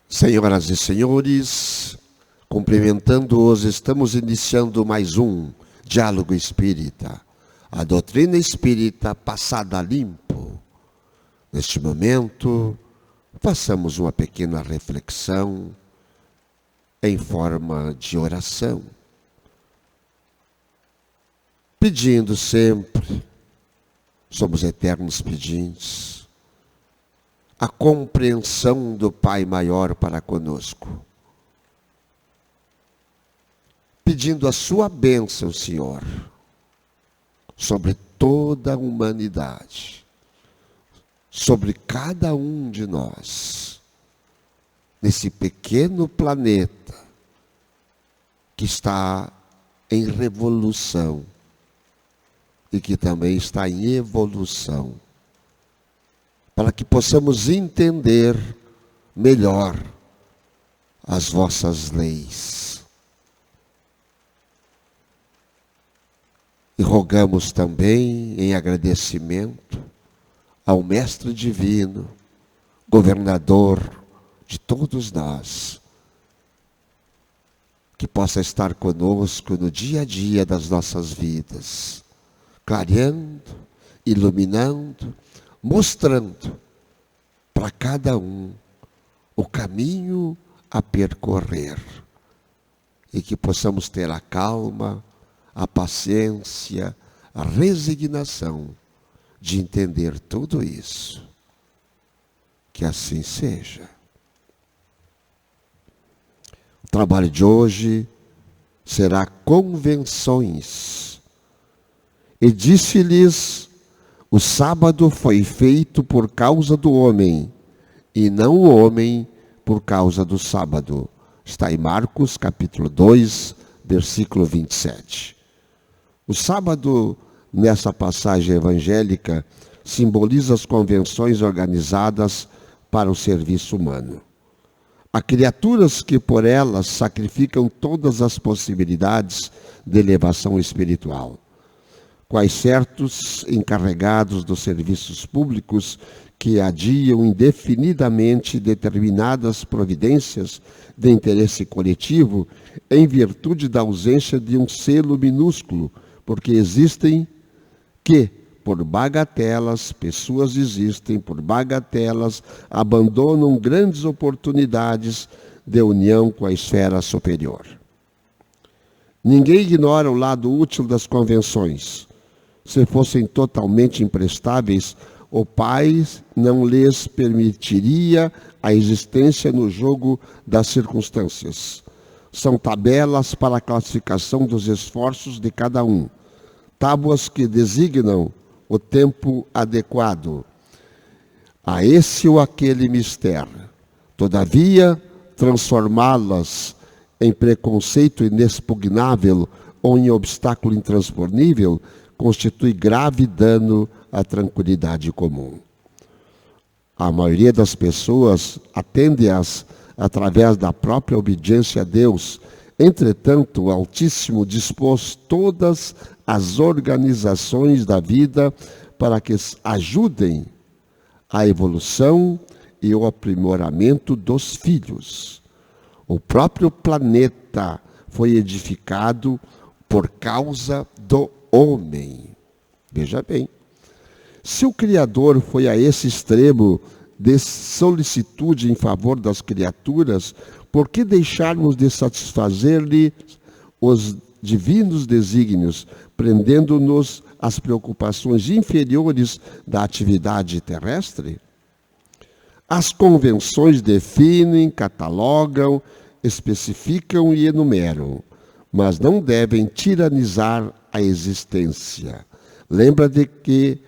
Senhoras e senhores, cumprimentando-os, estamos iniciando mais um Diálogo Espírita, a doutrina espírita passada a limpo. Neste momento, façamos uma pequena reflexão em forma de oração, pedindo sempre, somos eternos pedintes, a compreensão do Pai Maior para conosco. Pedindo a sua bênção, Senhor, sobre toda a humanidade, sobre cada um de nós, nesse pequeno planeta que está em revolução e que também está em evolução, para que possamos entender melhor as vossas leis. E rogamos também em agradecimento ao Mestre Divino, governador de todos nós, que possa estar conosco no dia a dia das nossas vidas, clareando, iluminando, mostrando para cada um o caminho a percorrer e que possamos ter a calma, a paciência, a resignação de entender tudo isso. Que assim seja. O trabalho de hoje será convenções. E disse-lhes: o sábado foi feito por causa do homem, e não o homem por causa do sábado. Está em Marcos, capítulo 2, versículo 27. O sábado, nessa passagem evangélica, simboliza as convenções organizadas para o serviço humano. Há criaturas que por elas sacrificam todas as possibilidades de elevação espiritual. Quais certos encarregados dos serviços públicos que adiam indefinidamente determinadas providências de interesse coletivo em virtude da ausência de um selo minúsculo, porque pessoas existem por bagatelas, abandonam grandes oportunidades de união com a esfera superior. Ninguém ignora o lado útil das convenções. Se fossem totalmente imprestáveis, o Pai não lhes permitiria a existência no jogo das circunstâncias. São tabelas para a classificação dos esforços de cada um, tábuas que designam o tempo adequado a esse ou aquele mistério. Todavia, transformá-las em preconceito inexpugnável ou em obstáculo intransponível constitui grave dano à tranquilidade comum. A maioria das pessoas atende-as através da própria obediência a Deus. Entretanto, o Altíssimo dispôs todas as organizações da vida para que ajudem a evolução e o aprimoramento dos filhos. O próprio planeta foi edificado por causa do homem. Veja bem, se o Criador foi a esse extremo de solicitude em favor das criaturas, por que deixarmos de satisfazer-lhe os divinos desígnios, prendendo-nos às preocupações inferiores da atividade terrestre? As convenções definem, catalogam, especificam e enumeram, mas não devem tiranizar a existência. Lembra de que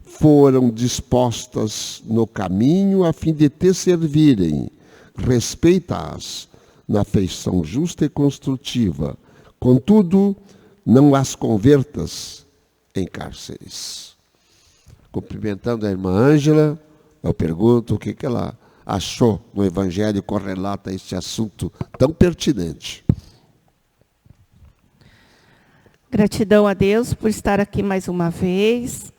foram dispostas no caminho a fim de te servirem. Respeita-as na feição justa e construtiva. Contudo, não as convertas em cárceres. Cumprimentando a irmã Ângela, eu pergunto o que ela achou no Evangelho correlata este assunto tão pertinente. Gratidão a Deus por estar aqui mais uma vez.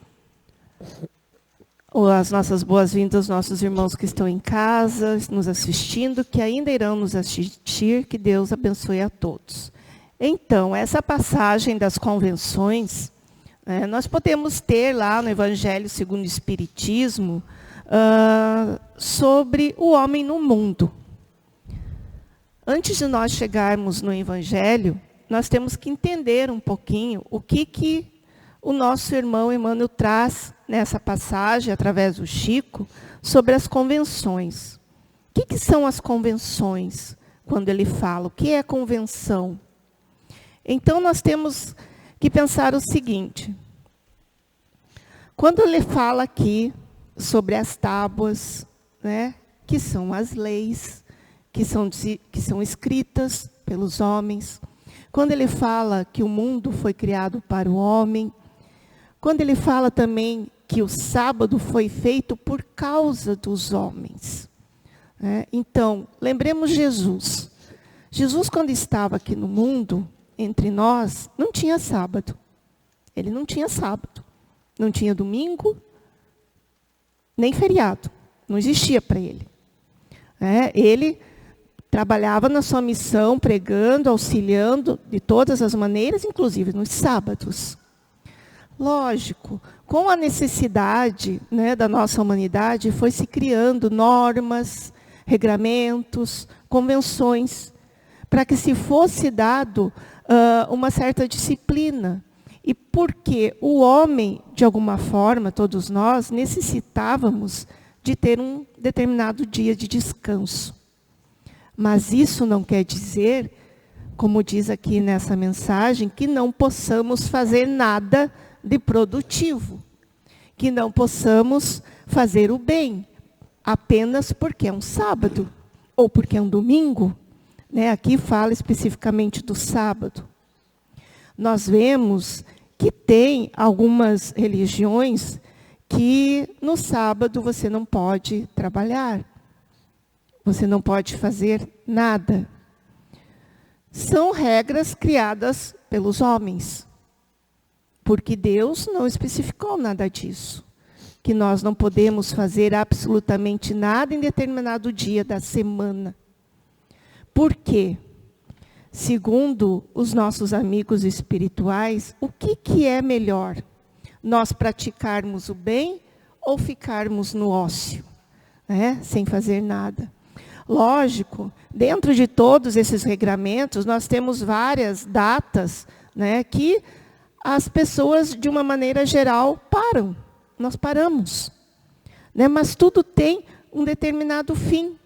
as nossas boas-vindas aos nossos irmãos que estão em casa, nos assistindo, que ainda irão nos assistir, que Deus abençoe a todos. Então, essa passagem das convenções, nós podemos ter lá no Evangelho segundo o Espiritismo, sobre o homem no mundo. Antes de nós chegarmos no Evangelho, nós temos que entender um pouquinho o que o nosso irmão Emmanuel traz nessa passagem, através do Chico, sobre as convenções. O que são as convenções? Quando ele fala, o que é convenção? Então, nós temos que pensar o seguinte. Quando ele fala aqui sobre as tábuas, que são as leis, que são escritas pelos homens. Quando ele fala que o mundo foi criado para o homem. Quando ele fala também que o sábado foi feito por causa dos homens. Então, lembremos Jesus. Jesus, quando estava aqui no mundo, entre nós, não tinha sábado. Ele não tinha sábado. Não tinha domingo, nem feriado. Não existia para ele. Ele trabalhava na sua missão, pregando, auxiliando de todas as maneiras, inclusive nos sábados. Lógico, com a necessidade da nossa humanidade, foi se criando normas, regramentos, convenções, para que se fosse dado uma certa disciplina. E porque o homem, de alguma forma, todos nós, necessitávamos de ter um determinado dia de descanso. Mas isso não quer dizer, como diz aqui nessa mensagem, que não possamos fazer nada de produtivo, que não possamos fazer o bem, apenas porque é um sábado, ou porque é um domingo. Aqui fala especificamente do sábado. Nós vemos que tem algumas religiões que no sábado você não pode trabalhar, você não pode fazer nada. São regras criadas pelos homens. Porque Deus não especificou nada disso. Que nós não podemos fazer absolutamente nada em determinado dia da semana. Por quê? Segundo os nossos amigos espirituais, o que é melhor? Nós praticarmos o bem ou ficarmos no ócio, sem fazer nada? Lógico, dentro de todos esses regramentos, nós temos várias datas que as pessoas, de uma maneira geral, param. Nós paramos. Mas tudo tem um determinado fim.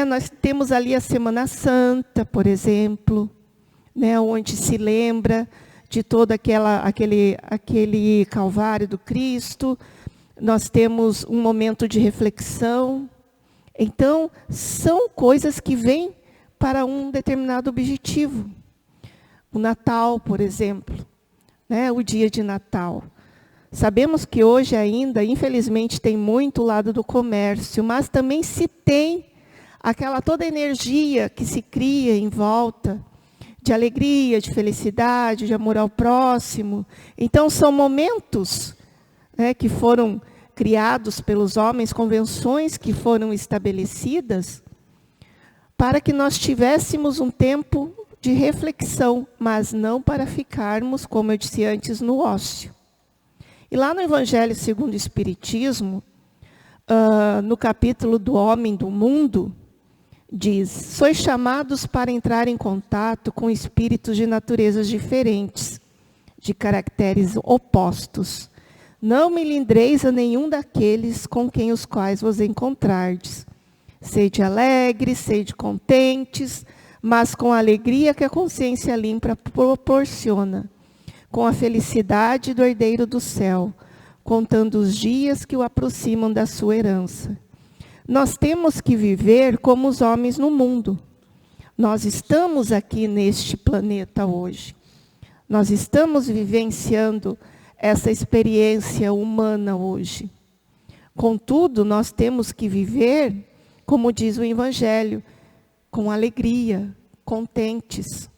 Nós temos ali a Semana Santa, por exemplo, onde se lembra de todo aquele Calvário do Cristo. Nós temos um momento de reflexão. Então, são coisas que vêm para um determinado objetivo. O Natal, por exemplo. O dia de Natal. Sabemos que hoje ainda, infelizmente, tem muito o lado do comércio, mas também se tem toda a energia que se cria em volta, de alegria, de felicidade, de amor ao próximo. Então, são momentos que foram criados pelos homens, convenções que foram estabelecidas, para que nós tivéssemos um tempo de reflexão, mas não para ficarmos, como eu disse antes, no ócio. E lá no Evangelho segundo o Espiritismo, no capítulo do Homem do Mundo, diz: sois chamados para entrar em contato com espíritos de naturezas diferentes, de caracteres opostos. Não melindreis a nenhum daqueles com quem os quais vos encontrardes. Sede alegres, sede contentes, mas com a alegria que a consciência limpa proporciona, com a felicidade do herdeiro do céu, contando os dias que o aproximam da sua herança. Nós temos que viver como os homens no mundo. Nós estamos aqui neste planeta hoje. Nós estamos vivenciando essa experiência humana hoje. Contudo, nós temos que viver, como diz o Evangelho, com alegria, contentes.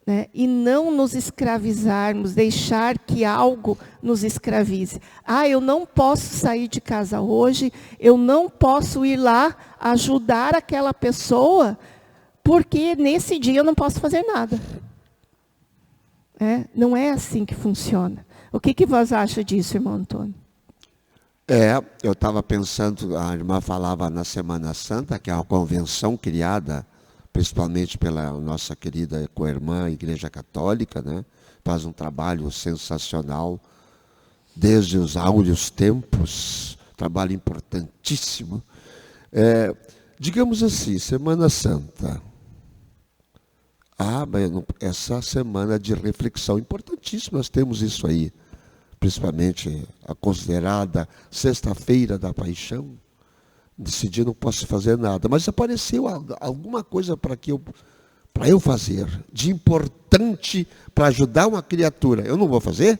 né? E não nos escravizarmos, deixar que algo nos escravize. Eu não posso sair de casa hoje, eu não posso ir lá ajudar aquela pessoa, porque nesse dia eu não posso fazer nada. Não é assim que funciona. O que vós acham disso, irmão Antônio? Eu estava pensando, a irmã falava na Semana Santa, que é uma convenção criada principalmente pela nossa querida co-irmã Igreja Católica, né? Faz um trabalho sensacional desde os áureos tempos, trabalho importantíssimo. Digamos assim, Semana Santa. Essa semana de reflexão importantíssima, nós temos isso aí, principalmente a considerada Sexta-feira da Paixão. Nesse dia não posso fazer nada, mas apareceu alguma coisa para eu fazer, de importante para ajudar uma criatura. Eu não vou fazer?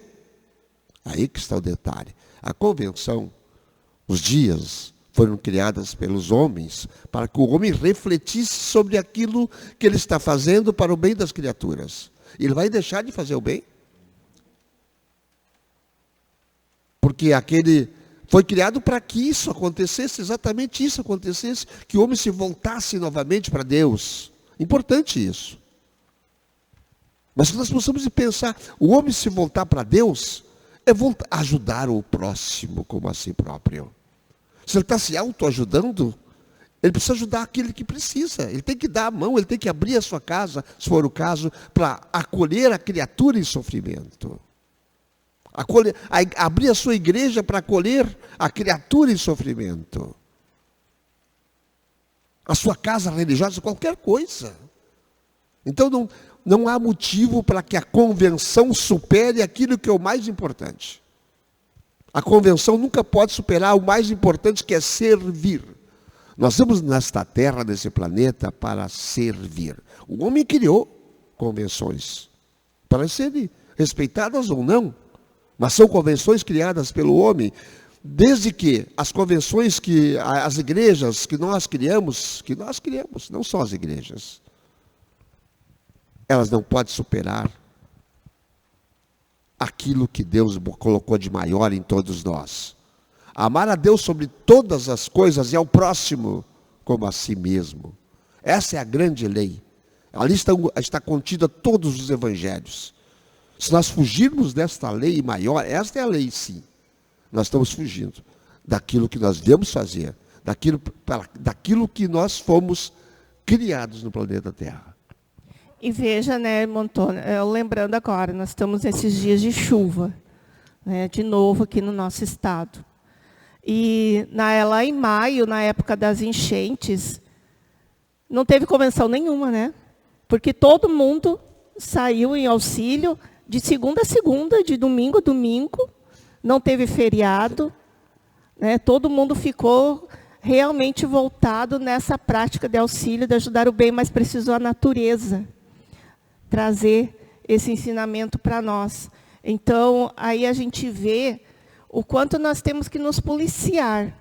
Aí que está o detalhe. A convenção, os dias foram criadas pelos homens para que o homem refletisse sobre aquilo que ele está fazendo para o bem das criaturas. Ele vai deixar de fazer o bem? Porque foi criado para que isso acontecesse, exatamente isso acontecesse, que o homem se voltasse novamente para Deus. Importante isso. Mas que nós possamos pensar, o homem se voltar para Deus é ajudar o próximo como a si próprio. Se ele está se autoajudando, ele precisa ajudar aquele que precisa. Ele tem que dar a mão, ele tem que abrir a sua casa, se for o caso, para acolher a criatura em sofrimento. Abrir a sua igreja para acolher a criatura em sofrimento. A sua casa religiosa, qualquer coisa. Então não há motivo para que a convenção supere aquilo que é o mais importante. A convenção nunca pode superar o mais importante, que é servir. Nós estamos nesta terra, nesse planeta, para servir. O homem criou convenções para serem respeitadas ou não. Mas são convenções criadas pelo homem, desde que as convenções as igrejas que nós criamos, não são as igrejas, elas não podem superar aquilo que Deus colocou de maior em todos nós. Amar a Deus sobre todas as coisas e ao próximo como a si mesmo. Essa é a grande lei. Ali está contida todos os evangelhos. Se nós fugirmos desta lei maior, esta é a lei sim, nós estamos fugindo daquilo que nós devemos fazer, daquilo que nós fomos criados no planeta Terra. E veja, né, irmão Antônio, lembrando agora, nós estamos nesses dias de chuva, né, de novo aqui no nosso estado. E lá em maio, na época das enchentes, não teve convenção nenhuma, né? Porque todo mundo saiu em auxílio, de segunda a segunda, de domingo a domingo, não teve feriado, né? Todo mundo ficou realmente voltado nessa prática de auxílio, de ajudar o bem, mas precisou a natureza trazer esse ensinamento para nós. Então, aí a gente vê o quanto nós temos que nos policiar.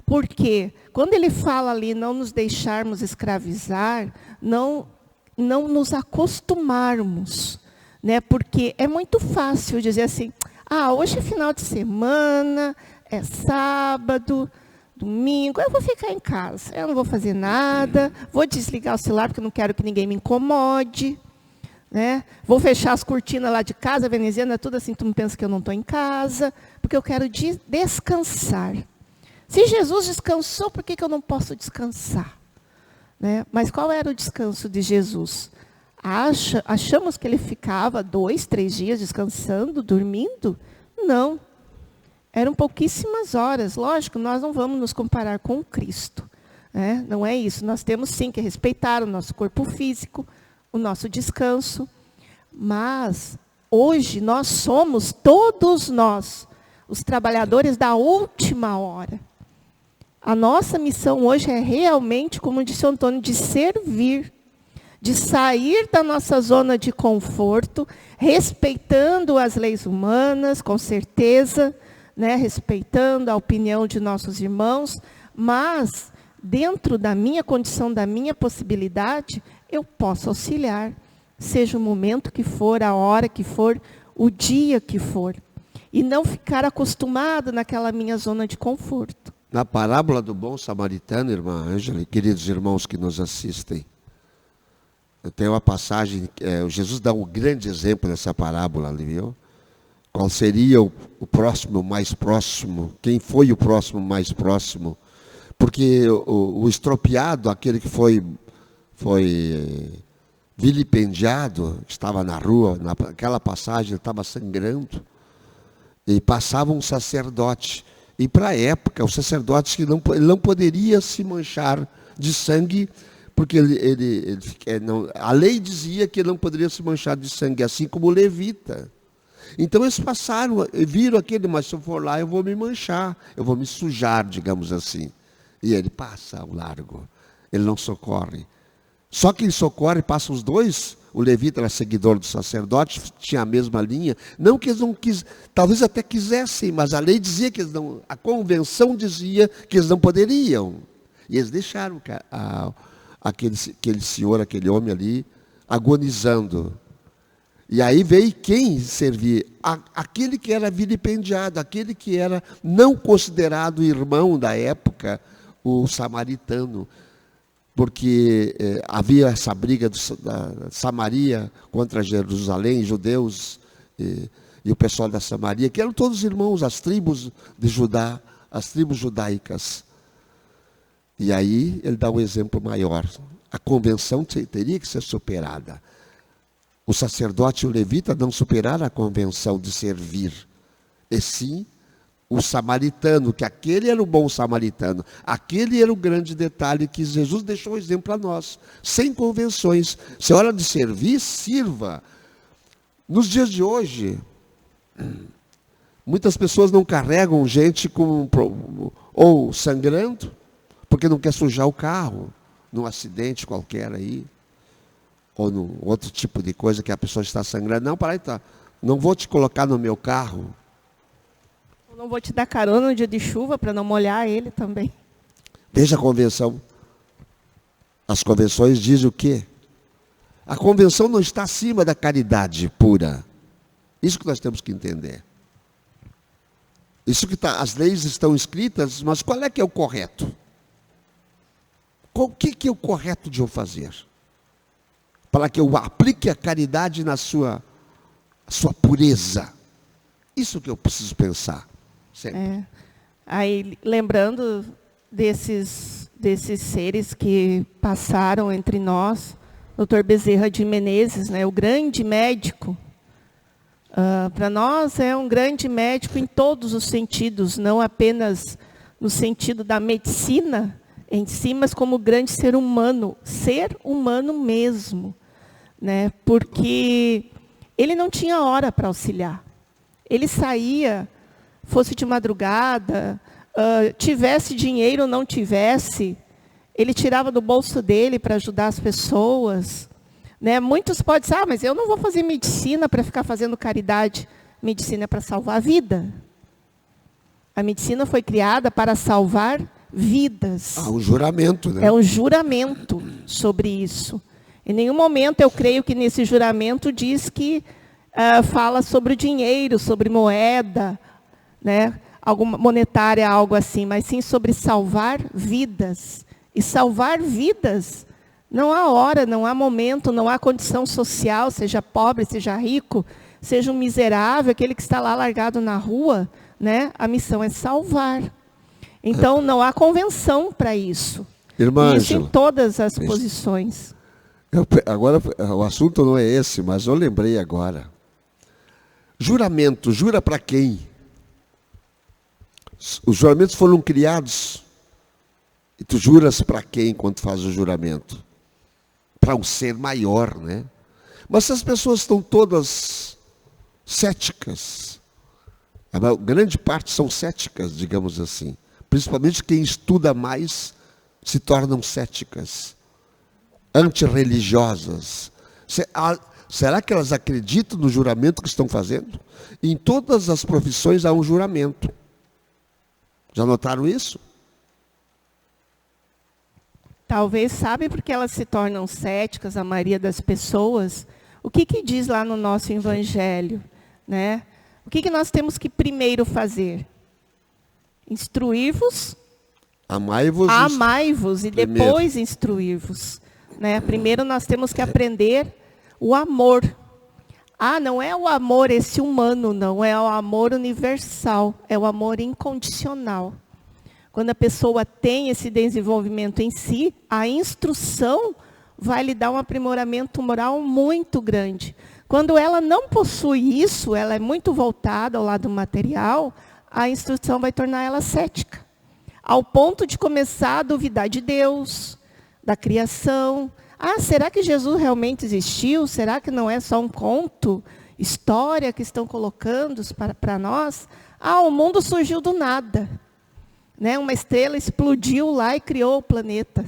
Porque quando ele fala ali, não nos deixarmos escravizar, não nos acostumarmos, né? Porque é muito fácil dizer assim, hoje é final de semana, é sábado, domingo, eu vou ficar em casa, eu não vou fazer nada, vou desligar o celular porque eu não quero que ninguém me incomode, né? Vou fechar as cortinas lá de casa, veneziana, tudo assim, tu não pensa que eu não estou em casa, porque eu quero descansar. Se Jesus descansou, por que eu não posso descansar? Né? Mas qual era o descanso de Jesus? Achamos que ele ficava 2, 3 dias descansando, dormindo? Não. Eram pouquíssimas horas. Lógico, nós não vamos nos comparar com Cristo. Né? Não é isso. Nós temos sim que respeitar o nosso corpo físico, o nosso descanso. Mas hoje nós somos, todos nós, os trabalhadores da última hora. A nossa missão hoje é realmente, como disse o Antônio, de servir, de sair da nossa zona de conforto, respeitando as leis humanas, com certeza, né, respeitando a opinião de nossos irmãos, mas dentro da minha condição, da minha possibilidade, eu posso auxiliar, seja o momento que for, a hora que for, o dia que for. E não ficar acostumado naquela minha zona de conforto. Na parábola do bom samaritano, irmã Ângela, e queridos irmãos que nos assistem, tem uma passagem, Jesus dá um grande exemplo nessa parábola ali, viu? Qual seria o próximo mais próximo? Quem foi o próximo mais próximo? Porque o estropiado, aquele que foi vilipendiado, estava na rua, naquela passagem, ele estava sangrando, e passava um sacerdote. E para a época, o sacerdote ele não poderia se manchar de sangue, porque a lei dizia que ele não poderia se manchar de sangue, assim como o levita. Então eles passaram, viram aquele, mas se eu for lá eu vou me manchar, eu vou me sujar, digamos assim. E ele passa ao largo, ele não socorre. Só que ele socorre, passa os dois, o levita era seguidor do sacerdote, tinha a mesma linha. Não que eles não quisessem, talvez até quisessem, mas a lei dizia que eles não, a convenção dizia que eles não poderiam. E eles deixaram aquele senhor, aquele homem ali, agonizando. E aí veio quem servir? Aquele que era vilipendiado, aquele que era não considerado irmão da época, o samaritano. Porque havia essa briga da Samaria contra Jerusalém, judeus e o pessoal da Samaria, que eram todos irmãos, as tribos de Judá, as tribos judaicas. E aí ele dá um exemplo maior. A convenção teria que ser superada. O sacerdote e o levita não superaram a convenção de servir. E sim, o samaritano, que aquele era o bom samaritano. Aquele era o grande detalhe que Jesus deixou o exemplo para nós. Sem convenções. Se é hora de servir, sirva. Nos dias de hoje, muitas pessoas não carregam gente ou sangrando, porque não quer sujar o carro, num acidente qualquer aí, ou num outro tipo de coisa que a pessoa está sangrando. Não, para aí, tá. Não vou te colocar no meu carro. Eu não vou te dar carona no dia de chuva para não molhar ele também. Veja a convenção. As convenções dizem o quê? A convenção não está acima da caridade pura. Isso que nós temos que entender. Isso que as leis estão escritas, mas qual é que é o correto? O que é o correto de eu fazer? Para que eu aplique a caridade na sua pureza. Isso que eu preciso pensar. Sempre. Aí, lembrando desses seres que passaram entre nós, Dr. Bezerra de Menezes, né, o grande médico, para nós é um grande médico em todos os sentidos, não apenas no sentido da medicina em si, mas como grande ser humano mesmo, né? Porque ele não tinha hora para auxiliar. Ele saía, fosse de madrugada, tivesse dinheiro ou não tivesse, ele tirava do bolso dele para ajudar as pessoas. Né? Muitos podem dizer, mas eu não vou fazer medicina para ficar fazendo caridade. Medicina é para salvar a vida. A medicina foi criada para salvar vidas. Um juramento, né? É um juramento sobre isso. Em nenhum momento eu creio que nesse juramento diz que fala sobre o dinheiro, sobre moeda, né? Alguma monetária, algo assim, mas sim sobre salvar vidas. E salvar vidas, não há hora, não há momento, não há condição social, seja pobre, seja rico, seja um miserável, aquele que está lá largado na rua, né? A missão é salvar. Então, não há convenção para isso. Irmã isso Ângela, em todas as posições. Agora, o assunto não é esse, mas eu lembrei agora. Juramento, jura para quem? Os juramentos foram criados. E tu juras para quem quando faz o juramento? Para um ser maior, né? Mas se as pessoas estão todas céticas, a grande parte são céticas, digamos assim. Principalmente quem estuda mais se tornam céticas, antirreligiosas. Será que elas acreditam no juramento que estão fazendo? Em todas as profissões há um juramento. Já notaram isso? Talvez, sabe porque elas se tornam céticas, a maioria das pessoas, O que diz lá no nosso evangelho, né? O que nós temos que primeiro fazer? Instruir-vos, amai-vos e depois instruir-vos, né? Primeiro nós temos que aprender o amor. Não é o amor esse humano, não, é o amor universal, é o amor incondicional. Quando a pessoa tem esse desenvolvimento em si, a instrução vai lhe dar um aprimoramento moral muito grande. Quando ela não possui isso, ela é muito voltada ao lado material, a instrução vai tornar ela cética, ao ponto de começar a duvidar de Deus, da criação. Será que Jesus realmente existiu? Será que não é só um conto, história que estão colocando para nós? O mundo surgiu do nada, né? Uma estrela explodiu lá e criou o planeta.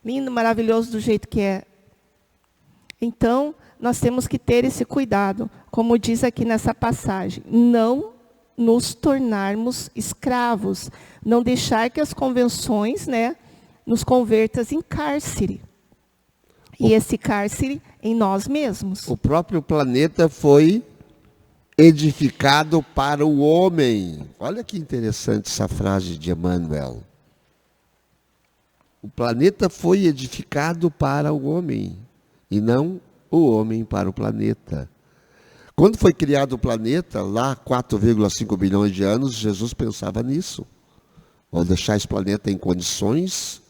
Lindo, maravilhoso do jeito que é. Então, nós temos que ter esse cuidado, como diz aqui nessa passagem, não nos tornarmos escravos, não deixar que as convenções, né, nos convertam em cárcere. E esse cárcere em nós mesmos. O próprio planeta foi edificado para o homem. Olha que interessante essa frase de Emmanuel. O planeta foi edificado para o homem, e não o homem para o planeta. Quando foi criado o planeta, lá 4,5 bilhões de anos, Jesus pensava nisso. Vou deixar esse planeta em condições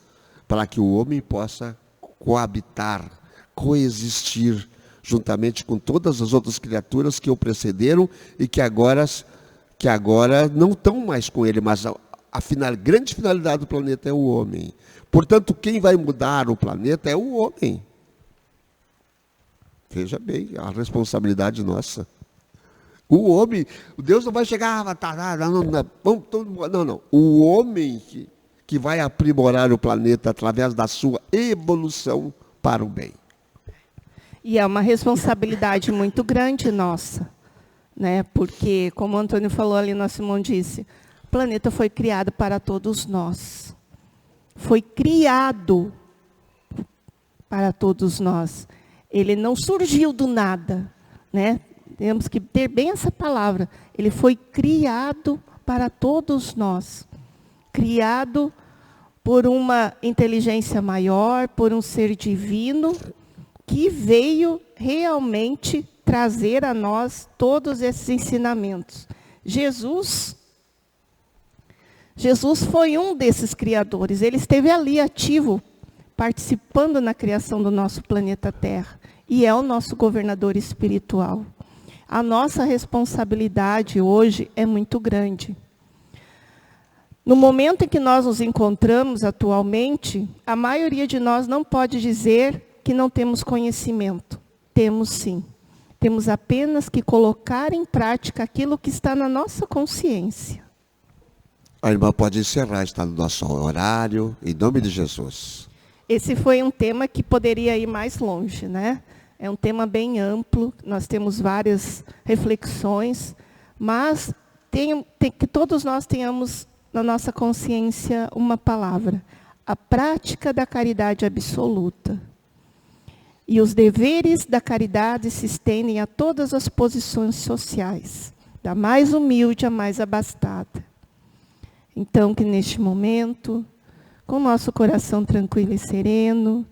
para que o homem possa coabitar, coexistir, juntamente com todas as outras criaturas que o precederam e que agora não estão mais com ele, mas a grande finalidade do planeta é o homem. Portanto, quem vai mudar o planeta é o homem. Veja bem, a responsabilidade nossa. O homem, Deus não vai chegar, não. O homem que vai aprimorar o planeta através da sua evolução para o bem. E é uma responsabilidade muito grande nossa, né? Porque, como o Antônio falou ali, nosso irmão disse, o planeta foi criado para todos nós. Foi criado para todos nós. Ele não surgiu do nada, né? Temos que ter bem essa palavra. Ele foi criado para todos nós. Criado por uma inteligência maior, por um ser divino, que veio realmente trazer a nós todos esses ensinamentos. Jesus foi um desses criadores. Ele esteve ali ativo, participando na criação do nosso planeta Terra. E é o nosso governador espiritual. A nossa responsabilidade hoje é muito grande. No momento em que nós nos encontramos atualmente, a maioria de nós não pode dizer que não temos conhecimento. Temos sim. Temos apenas que colocar em prática aquilo que está na nossa consciência. A irmã pode encerrar, está no nosso horário, em nome de Jesus. Esse foi um tema que poderia ir mais longe, né? É um tema bem amplo, nós temos várias reflexões, mas que todos nós tenhamos na nossa consciência uma palavra: a prática da caridade absoluta. E os deveres da caridade se estendem a todas as posições sociais, da mais humilde à mais abastada. Então, que neste momento, com nosso coração tranquilo e sereno,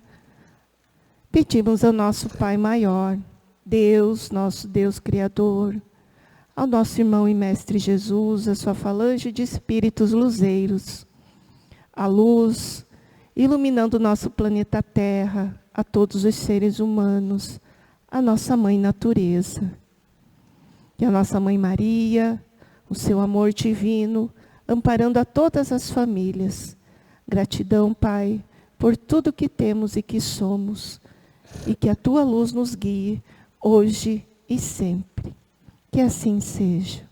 pedimos ao nosso Pai maior, Deus, nosso Deus Criador, ao nosso irmão e Mestre Jesus, a sua falange de espíritos luzeiros, a luz iluminando o nosso planeta Terra, a todos os seres humanos, a nossa Mãe Natureza. E a nossa Mãe Maria, o seu amor divino, amparando a todas as famílias. Gratidão, Pai, por tudo que temos e que somos, e que a tua luz nos guie, hoje e sempre. Que assim seja.